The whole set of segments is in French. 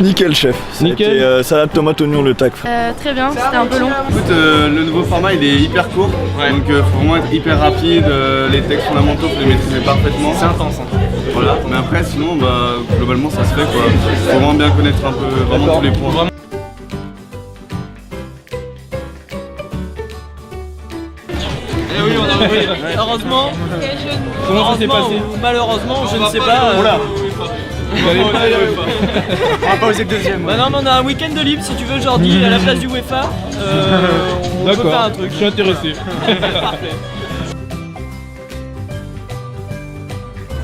Nickel chef. Nickel. Salade tomate oignon le tac. Très bien, c'était un peu long. Écoute, le nouveau format il est hyper court, donc faut vraiment être hyper rapide, les textes fondamentaux faut les maîtriser parfaitement. C'est intense. Voilà, mais après sinon globalement ça se fait quoi. Faut vraiment bien connaître un peu vraiment tous les points. Eh oui, on a oublié. Heureusement. Comment ça s'est passé? Malheureusement, je ne sais pas. Vous allez pas aller On va pas oser le deuxième. Bah non, mais on a un week-end de libre si tu veux, Jordi, à la place du UEFA. On peut faire un truc. Je suis intéressé. Parfait.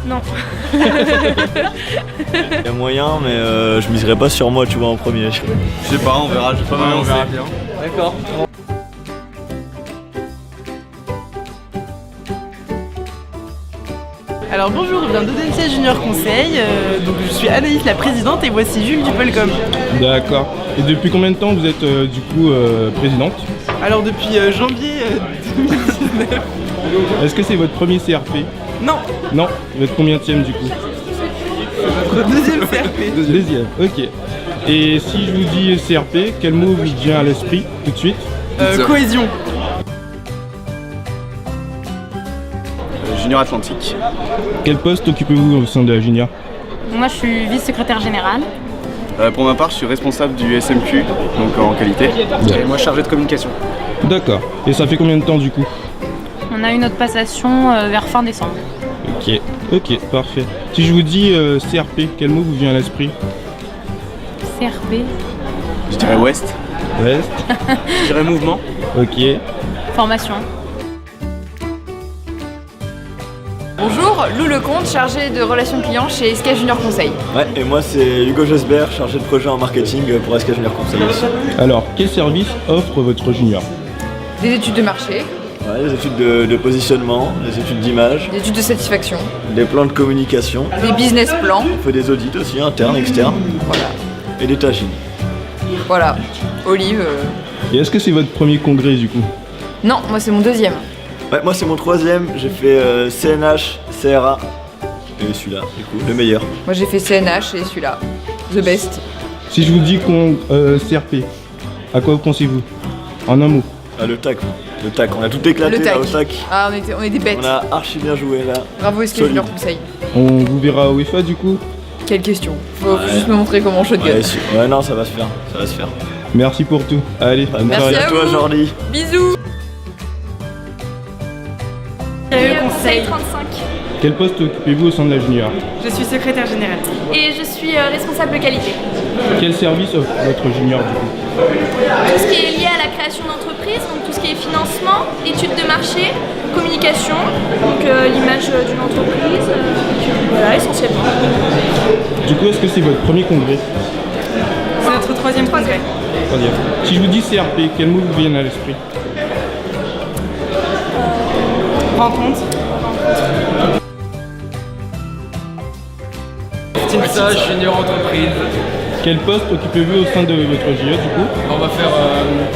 Non. Il y a moyen mais je miserais pas sur moi tu vois en premier. Je sais pas, on verra, je vais pas m'avancer. D'accord. Alors bonjour, je viens d'Audencia Junior Conseil, donc je suis Anaïs la présidente et voici Jules du Pelcom. D'accord. Et depuis combien de temps vous êtes du coup présidente? Alors depuis janvier 2019. Est-ce que c'est votre premier CRP? Non, Non. Vous êtes combienième du coup? notre deuxième CRP. Deuxième, ok. Et si je vous dis CRP, quel mot vous vient à l'esprit tout de suite? Cohésion. Junior Atlantique. Quel poste occupez-vous au sein de la Junior? Moi, je suis vice-secrétaire générale. Pour ma part, je suis responsable du SMQ, donc en qualité. Et moi chargé de communication. D'accord. Et ça fait combien de temps du coup? On a eu notre passation vers fin décembre. Ok, ok, parfait. Si je vous dis CRP, quel mot vous vient à l'esprit? CRP. Je dirais Ouest. Reste. Je dirais mouvement. Ok. Formation. Bonjour, Lou Lecomte, chargé de relations clients chez SK Junior Conseil. Ouais et moi c'est Hugo Gesbert, chargé de projet en marketing pour SK Junior Conseil aussi. Alors, quel service offre votre junior? Des études de marché, Ouais, des études de positionnement, des études d'image, des études de satisfaction, des plans de communication. des business plans, On fait des audits aussi, internes, externes. voilà. Et des tâches. Voilà. Olive. Et est-ce que c'est votre premier congrès du coup? Non, moi c'est mon deuxième. Ouais, moi c'est mon troisième, j'ai fait CNH, CRA. Et celui-là, du coup, le meilleur. Moi j'ai fait CNH et celui-là. The best. Si je vous dis CRP, à quoi pensez-vous? En un mot. Ah, le tac, le tac, on a tout éclaté Le là tac. au tac. Ah, on est des bêtes. On a archi bien joué là. Bravo SK Solide. Junior Conseil. On vous verra au UEFA du coup. Quelle question. Faut juste me montrer comment shotgun. Ouais, non, ça va se faire, ça va se faire. Merci pour tout. Allez, bonne Merci soirée. à toi vous. Jordi. Bisous. Conseil 35. Quel poste occupez-vous au sein de la Junior? Je suis secrétaire générale. Et je suis responsable qualité. Quel service offre votre junior du coup? Tout ce qui est lié à la création d'entreprise, donc tout ce qui est financement, études de marché, communication, donc l'image d'une entreprise, voilà essentiellement. Du coup, est-ce que c'est votre premier congrès? C'est notre troisième congrès. Troisième. Si je vous dis CRP, quel mot vous vient à l'esprit? Rencontre. Message junior entreprise. Quel poste occupez-vous au sein de votre JE du coup? On va faire.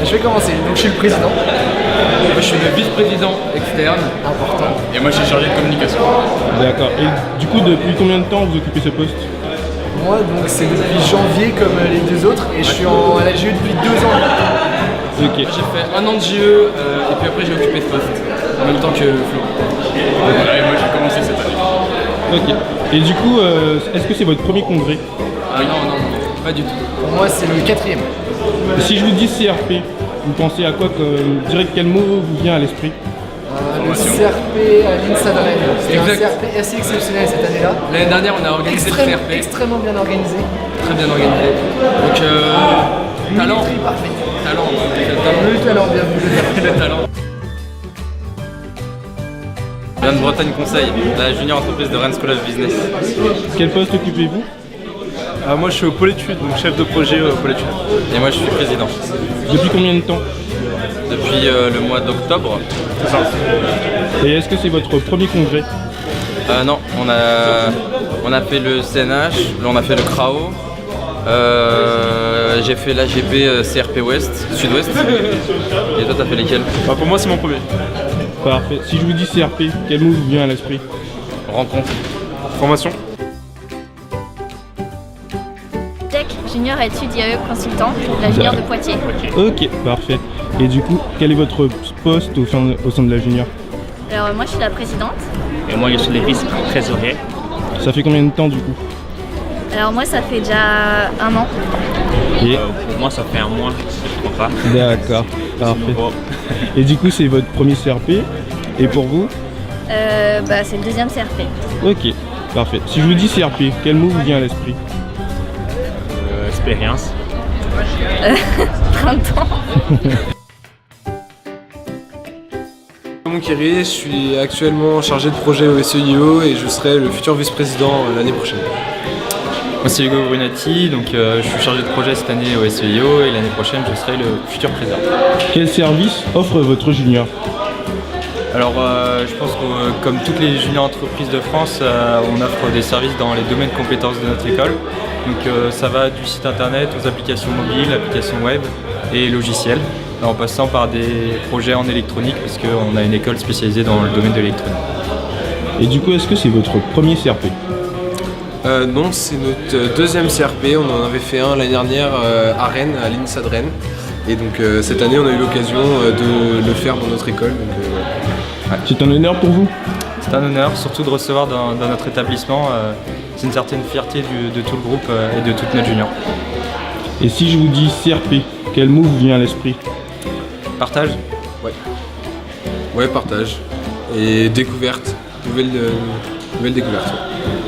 Je vais commencer, donc je suis le président. Moi je suis le vice-président externe. Important. Et moi je suis chargé de communication. D'accord. Et du coup, depuis combien de temps vous occupez ce poste? Moi, donc c'est depuis janvier comme les deux autres, et je suis à la GE depuis 2 ans. Ok. J'ai fait un an de JE et puis après j'ai occupé ce poste. En même temps que Flo. Voilà, et moi j'ai commencé cette année. Ok. Et du coup, est-ce que c'est votre premier congrès? Ah non, non, non, pas du tout. Pour moi, c'est le 4e. Et si je vous dis CRP, vous pensez à quoi direct quel mot vous vient à l'esprit? Le CRP à l'INSA-Rennes. C'est un Exact. CRP assez exceptionnel cette année-là. L'année dernière on a organisé le CRP. Extrêmement bien organisé. Très bien organisé. Donc talent. Multi parfait. Talent. Le talent, bienvenue. Le talent. Je viens de Bretagne Conseil, la junior entreprise de Rennes School of Business. Quel poste occupez-vous? Moi je suis au pôle études, donc chef de projet au pôle études. Et moi je suis président. Depuis combien de temps? Depuis le mois d'octobre. C'est ça. Et est-ce que c'est votre premier congrès? Non, on a fait le CNH, là on a fait le CRAO. J'ai fait l'AGP CRP Ouest, Sud-Ouest. Et toi t'as fait lesquels? Pour moi c'est mon premier. Parfait. Si je vous dis CRP, quel mot vous vient à l'esprit? Rencontre. Formation. Tech, junior études IAE consultant, la junior de Poitiers. Ok, parfait. Et du coup, quel est votre poste au sein de la junior? Alors moi je suis la présidente. Et moi je suis le vice-trésorier. Ça fait combien de temps du coup? Alors moi ça fait déjà 1 an. Et Pour moi ça fait 1 mois, si je ne me trompe pas. d'accord, parfait. Et du coup, c'est votre premier CRP. Et pour vous? C'est le deuxième CRP. Ok, parfait. Si je vous dis CRP, quel mot vous vient à l'esprit? Expérience. Printemps. Mon Kiri, je suis actuellement chargé de projet au SEIO et je serai le futur vice-président l'année prochaine. Moi c'est Hugo Brunati, donc je suis chargé de projet cette année au SEIO et l'année prochaine je serai le futur président. Quel service offre votre junior? Alors je pense que comme toutes les juniors entreprises de France, on offre des services dans les domaines de compétences de notre école. Donc ça va du site internet aux applications mobiles, applications web et logiciels, en passant par des projets en électronique parce qu'on a une école spécialisée dans le domaine de l'électronique. Et du coup, est-ce que c'est votre premier CRP? Non, c'est notre deuxième CRP. On en avait fait un l'année dernière à Rennes, à l'INSA de Rennes. Et donc cette année, on a eu l'occasion de le faire dans notre école. Donc, C'est un honneur pour vous? C'est un honneur, surtout de recevoir dans notre établissement. C'est une certaine fierté de tout le groupe et de toute notre junior. Et si je vous dis CRP, quel mot vous vient à l'esprit? Partage? Ouais, partage. Et découverte. Nouvelle découverte. Ouais.